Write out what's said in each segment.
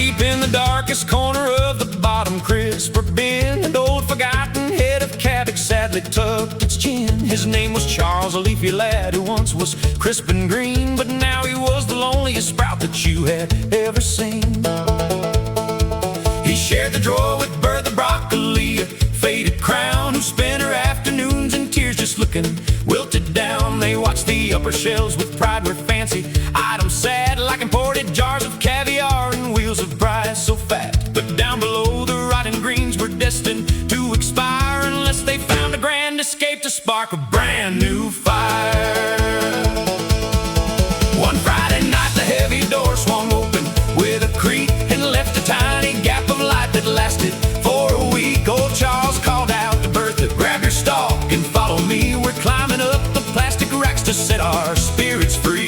deep in the darkest corner of the bottom crisper bin, an old forgotten head of cabbage sadly tucked its chin. His name was Charles, a leafy lad who once was crisp and green, but now he was the loneliest sprout that you had ever seen. He shared the drawer with Bertha Broccoli, a faded crown, who spent her afternoons in tears just looking wilted down. They watched the upper shelves with pride where fancy items sat, like imported jars of caviar and wheels of rice so fat. But down below, the rotten greens were destined to expire unless they found a grand escape to spark a brand new fire. One Friday night, the heavy door swung open with a creak and left a tiny gap of light that lasted for a week. Old Charles called out to Bertha, "Grab your stalk and follow me. We're climbing up the plastic racks to set our spirits free."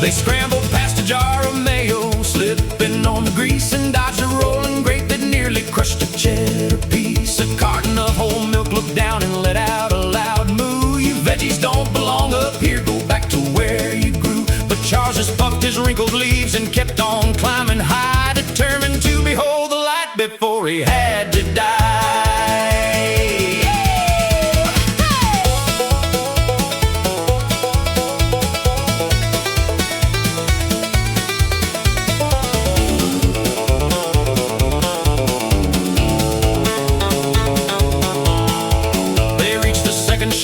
They scrambled past a jar of mayo, slipping on the grease, and dodged a rolling grate that nearly crushed a cheddar piece. A carton of whole milk looked down and let out a loud moo. "You veggies don't belong up here, go back to where you grew." But Charles just puffed his wrinkled leaves and kept on climbing high, determined to behold the light before he had to die.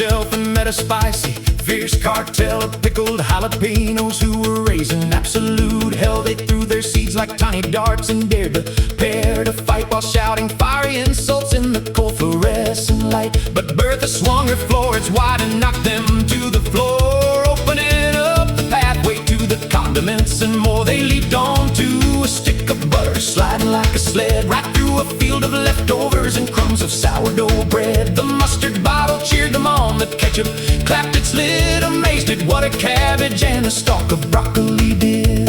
Shelf and met a spicy, fierce cartel of pickled jalapenos who were raising absolute hell. They threw their seeds like tiny darts and dared the pair to fight while shouting fiery insults in the cold fluorescent light. But Bertha swung her floors wide and knocked them to the floor, opening up the pathway to the condiments and more. They leaped onto a stick of butter, sliding like a sled, right through a field of leftovers and crumbs of sourdough bread. The mustard bottle cheered them on, the ketchup clapped its lid, amazed at what a cabbage and a stalk of broccoli did.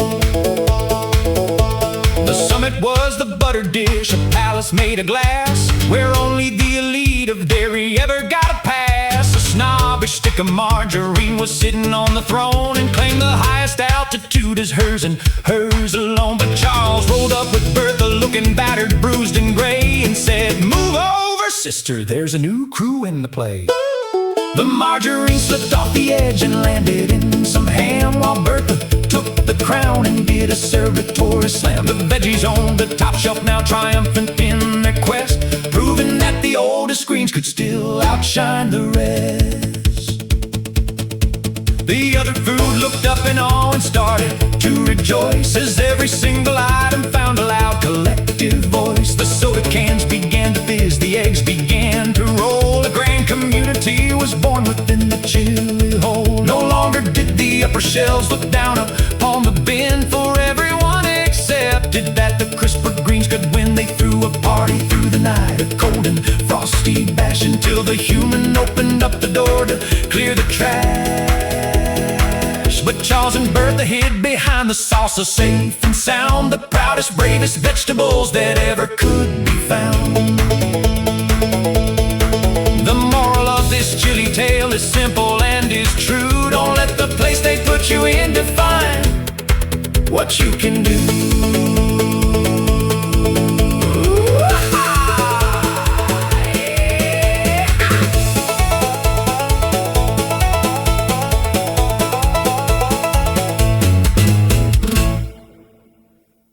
The summit was the butter dish, a palace made of glass, where only the elite of dairy ever got a pass. A snobbish stick of margarine was sitting on the throne and claimed the highest altitude as hers and hers alone. But Charles rolled up with Bertha, looking battered, bruised, and gray, and said, "Move over, sister, there's a new crew in the play." The margarine slipped off the edge and landed in some ham, while Bertha took the crown and did a celebratory slam. The veggies on the top shelf now triumphant in their quest, proving that the oldest greens could still outshine the rest. The other food looked up in awe and started to rejoice as every single item found a loud collective voice. The soda cans began to fizz, the eggs began to roll. A grand community was born within the chilly hole. No longer did the upper shelves look down upon the bin, for everyone accepted that the crisper greens could win. They threw a party through the night, a cold and frosty bash, until the human opened up the door to clear the trash. But Charles and Bertha hid behind the salsa, safe and sound, the proudest, bravest vegetables that ever could be found. The moral of this chilly tale is simple and is true. Don't let the place they put you in define what you can do.